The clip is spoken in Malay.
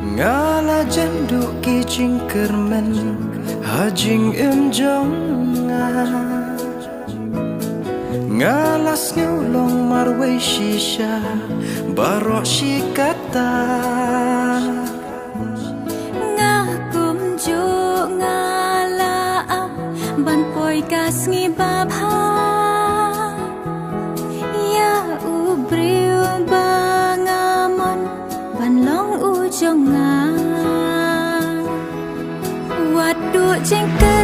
ngala jenduk ki jingkermen hajing jong ngalas nyulong marway shisha barok shikata ngakum jo ngala ban poi kas ngibabha ya ubriu bangamon ban long ujonga wadu jengker